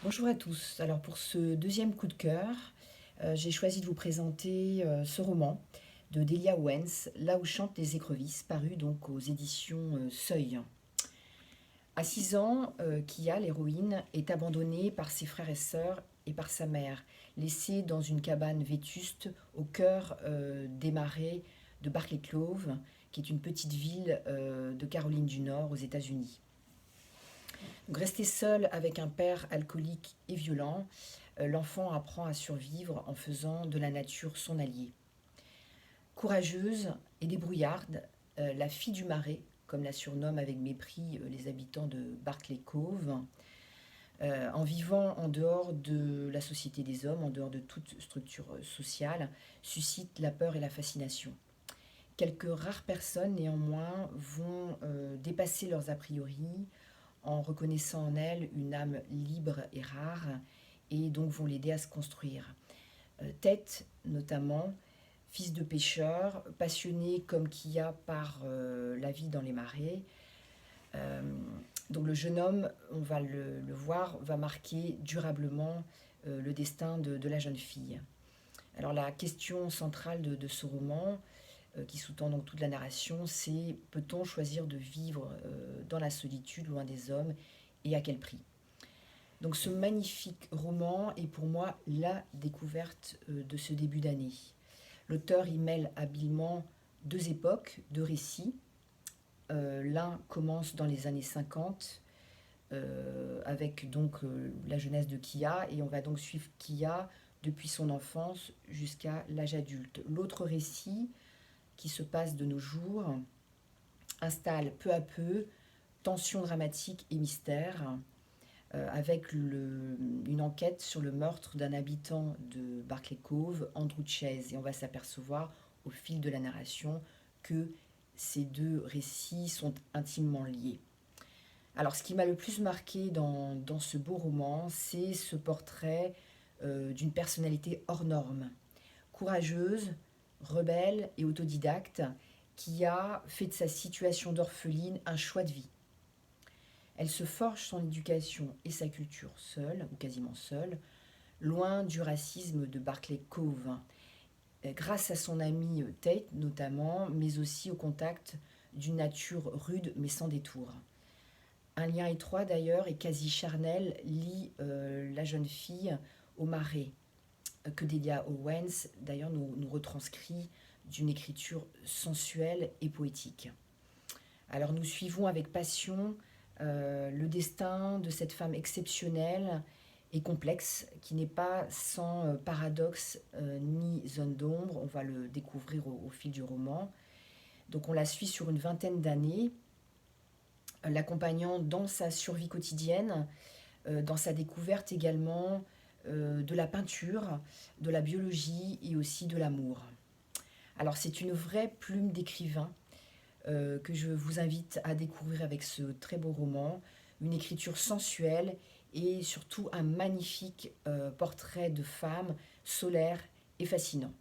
Bonjour à tous. Alors pour ce deuxième coup de cœur, j'ai choisi de vous présenter ce roman de Delia Owens, Là où chantent les écrevisses, paru donc aux éditions Seuil. À 6 ans, Kia, l'héroïne, est abandonnée par ses frères et sœurs et par sa mère, laissée dans une cabane vétuste au cœur des marais de Barclay Cove, qui est une petite ville de Caroline du Nord aux États-Unis. Donc, restée seule avec un père alcoolique et violent, l'enfant apprend à survivre en faisant de la nature son allié. Courageuse et débrouillarde, la fille du marais, comme la surnomment avec mépris les habitants de Barclay Cove, en vivant en dehors de la société des hommes, en dehors de toute structure sociale, suscite la peur et la fascination. Quelques rares personnes, néanmoins, vont dépasser leurs a priori en reconnaissant en elle une âme libre et rare, et donc vont l'aider à se construire. Tête, notamment, fils de pêcheur, passionné comme Kia par la vie dans les marais. Euh, donc le jeune homme, on va le voir, va marquer durablement le destin de la jeune fille. Alors la question centrale de ce roman, qui sous-tend donc toute la narration, c'est peut-on choisir de vivre dans la solitude, loin des hommes, et à quel prix? Donc ce magnifique roman est pour moi la découverte de ce début d'année. L'auteur y mêle habilement deux époques, deux récits. L'un commence dans les années 50 avec donc la jeunesse de Kia, et on va donc suivre Kia depuis son enfance jusqu'à l'âge adulte. L'autre récit, qui se passe de nos jours, installe peu à peu tension dramatique et mystère, avec une enquête sur le meurtre d'un habitant de Barclay Cove, Andrew Chase. Et on va s'apercevoir au fil de la narration que ces deux récits sont intimement liés. Alors ce qui m'a le plus marqué dans ce beau roman, c'est ce portrait d'une personnalité hors norme, courageuse, rebelle et autodidacte, qui a fait de sa situation d'orpheline un choix de vie. Elle se forge son éducation et sa culture seule, ou quasiment seule, loin du racisme de Barclay Cove, grâce à son ami Tate notamment, mais aussi au contact d'une nature rude mais sans détour. Un lien étroit d'ailleurs et quasi charnel lie la jeune fille au marais, que Delia Owens d'ailleurs nous retranscrit d'une écriture sensuelle et poétique. Alors nous suivons avec passion le destin de cette femme exceptionnelle et complexe, qui n'est pas sans paradoxe ni zone d'ombre. On va le découvrir au fil du roman. Donc on la suit sur une vingtaine d'années, l'accompagnant dans sa survie quotidienne, dans sa découverte également de la peinture, de la biologie et aussi de l'amour. Alors c'est une vraie plume d'écrivain que je vous invite à découvrir avec ce très beau roman, une écriture sensuelle et surtout un magnifique portrait de femme solaire et fascinant.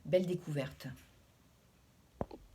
Belle découverte.